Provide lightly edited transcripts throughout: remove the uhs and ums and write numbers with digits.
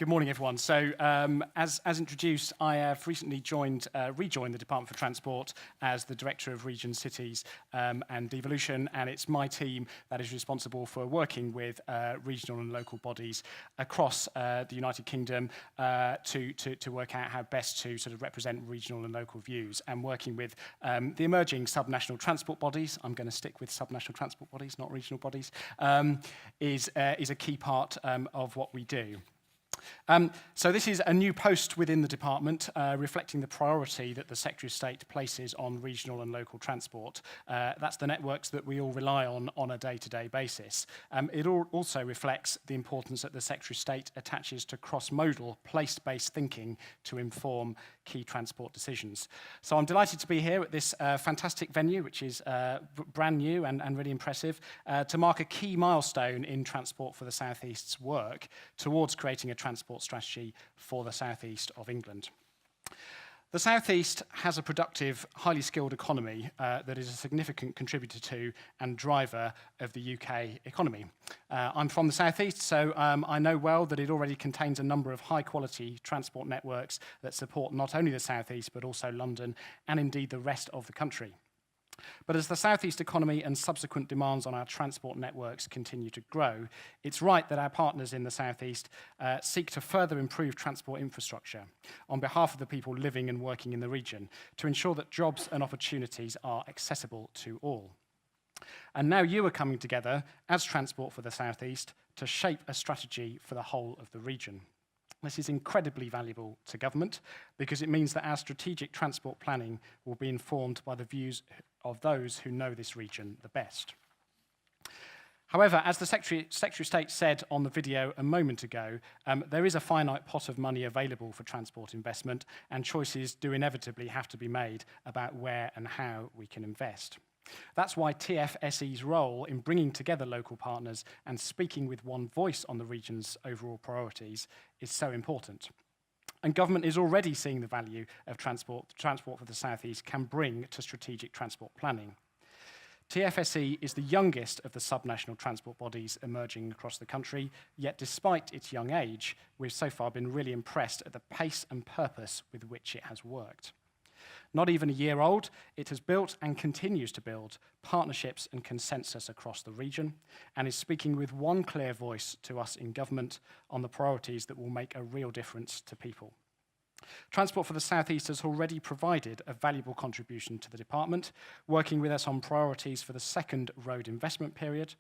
Good morning, everyone. So, as introduced, I have recently rejoined the Department for Transport as the Director of Region, Cities and Devolution, and it's my team that is responsible for working with regional and local bodies across the United Kingdom to work out how best to sort of represent regional and local views, and working with the emerging subnational transport bodies. I'm going to stick with subnational transport bodies, not regional bodies, is a key part of what we do. So this is a new post within the department, reflecting the priority that the Secretary of State places on regional and local transport. That's the networks that we all rely on a day-to-day basis. It also reflects the importance that the Secretary of State attaches to cross-modal, place-based thinking to inform key transport decisions. So I'm delighted to be here at this fantastic venue, which is brand new and really impressive, to mark a key milestone in Transport for the South East's work towards creating a transport strategy for the South East of England. The South East has a productive, highly skilled economy that is a significant contributor to and driver of the UK economy. I'm from the South East, so I know well that it already contains a number of high-quality transport networks that support not only the South East, but also London and indeed the rest of the country. But as the South East economy and subsequent demands on our transport networks continue to grow, it's right that our partners in the South East seek to further improve transport infrastructure on behalf of the people living and working in the region to ensure that jobs and opportunities are accessible to all. And now you are coming together as Transport for the South East to shape a strategy for the whole of the region. This is incredibly valuable to government because it means that our strategic transport planning will be informed by the views of those who know this region the best. However, as the Secretary of State said on the video a moment ago, there is a finite pot of money available for transport investment, and choices do inevitably have to be made about where and how we can invest. That's why TFSE's role in bringing together local partners and speaking with one voice on the region's overall priorities is so important. And government is already seeing the value of transport for the South East can bring to strategic transport planning. TFSE is the youngest of the subnational transport bodies emerging across the country, yet despite its young age, we've so far been really impressed at the pace and purpose with which it has worked. Not even a year old, it has built and continues to build partnerships and consensus across the region, and is speaking with one clear voice to us in government on the priorities that will make a real difference to people. Transport for the South East has already provided a valuable contribution to the department, working with us on priorities for the second road investment period,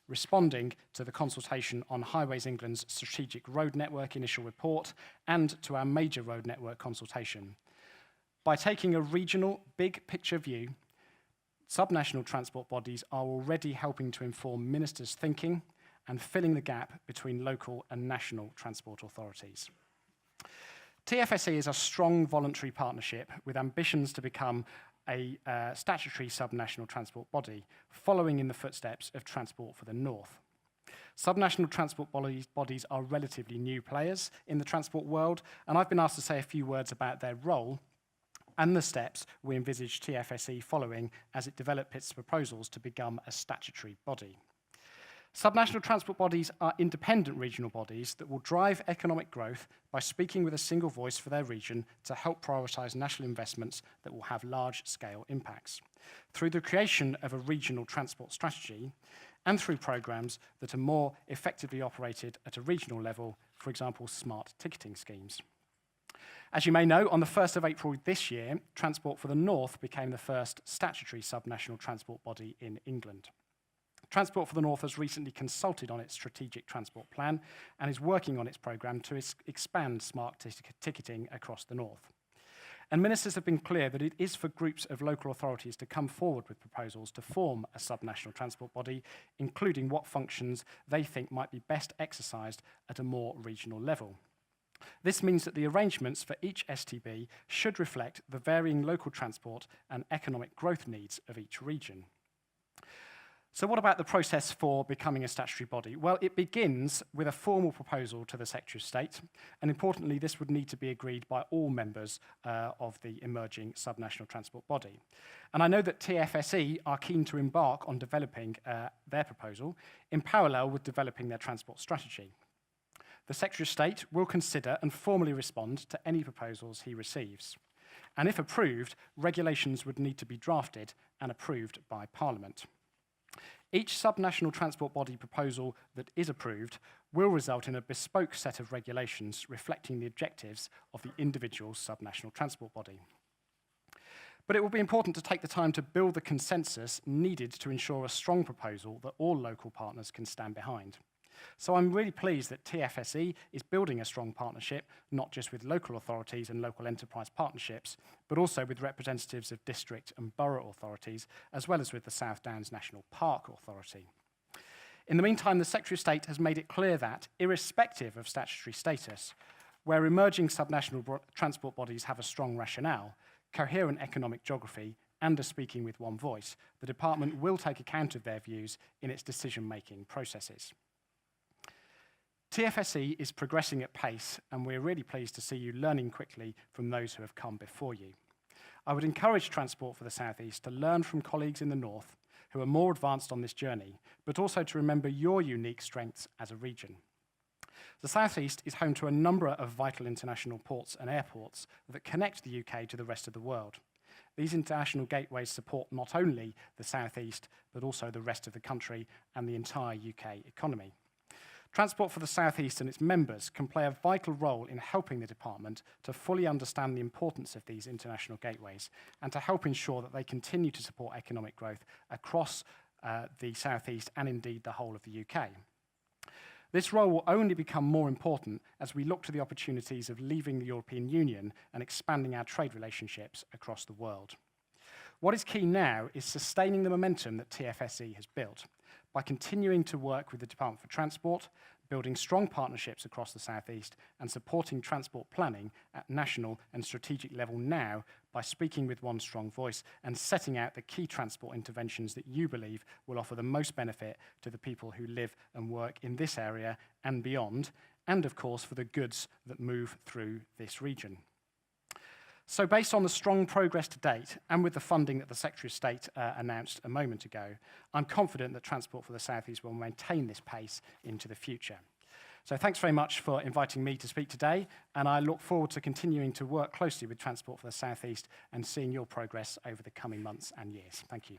responding to the consultation on Highways England's Strategic Road Network initial report, and to our major road network consultation. By taking a regional, big-picture view, subnational transport bodies are already helping to inform ministers' thinking and filling the gap between local and national transport authorities. TFSE is a strong voluntary partnership with ambitions to become a statutory subnational transport body, following in the footsteps of Transport for the North. Subnational transport bodies are relatively new players in the transport world, and I've been asked to say a few words about their role and the steps we envisage TFSE following as it develops its proposals to become a statutory body. Subnational transport bodies are independent regional bodies that will drive economic growth by speaking with a single voice for their region to help prioritise national investments that will have large-scale impacts, through the creation of a regional transport strategy and through programmes that are more effectively operated at a regional level, for example, smart ticketing schemes. As you may know, on the 1st of April this year, Transport for the North became the first statutory subnational transport body in England. Transport for the North has recently consulted on its strategic transport plan and is working on its programme to expand smart ticketing across the North. And ministers have been clear that it is for groups of local authorities to come forward with proposals to form a subnational transport body, including what functions they think might be best exercised at a more regional level. This means that the arrangements for each STB should reflect the varying local transport and economic growth needs of each region. So what about the process for becoming a statutory body? Well, it begins with a formal proposal to the Secretary of State, and importantly, this would need to be agreed by all members of the emerging subnational transport body. And I know that TFSE are keen to embark on developing their proposal in parallel with developing their transport strategy. The Secretary of State will consider and formally respond to any proposals he receives. And if approved, regulations would need to be drafted and approved by Parliament. Each subnational transport body proposal that is approved will result in a bespoke set of regulations reflecting the objectives of the individual subnational transport body. But it will be important to take the time to build the consensus needed to ensure a strong proposal that all local partners can stand behind. So I'm really pleased that TFSE is building a strong partnership, not just with local authorities and local enterprise partnerships, but also with representatives of district and borough authorities, as well as with the South Downs National Park Authority. In the meantime, the Secretary of State has made it clear that, irrespective of statutory status, where emerging subnational transport bodies have a strong rationale, coherent economic geography, and are speaking with one voice, the Department will take account of their views in its decision-making processes. TFSE is progressing at pace, and we're really pleased to see you learning quickly from those who have come before you. I would encourage Transport for the South East to learn from colleagues in the North who are more advanced on this journey, but also to remember your unique strengths as a region. The South East is home to a number of vital international ports and airports that connect the UK to the rest of the world. These international gateways support not only the South East, but also the rest of the country and the entire UK economy. Transport for the South East and its members can play a vital role in helping the Department to fully understand the importance of these international gateways and to help ensure that they continue to support economic growth across the South East and indeed the whole of the UK. This role will only become more important as we look to the opportunities of leaving the European Union and expanding our trade relationships across the world. What is key now is sustaining the momentum that TFSE has built by continuing to work with the Department for Transport, building strong partnerships across the South East, and supporting transport planning at national and strategic level now by speaking with one strong voice and setting out the key transport interventions that you believe will offer the most benefit to the people who live and work in this area and beyond, and of course for the goods that move through this region. So based on the strong progress to date, and with the funding that the Secretary of State announced a moment ago, I'm confident that Transport for the South East will maintain this pace into the future. So thanks very much for inviting me to speak today, and I look forward to continuing to work closely with Transport for the South East and seeing your progress over the coming months and years. Thank you.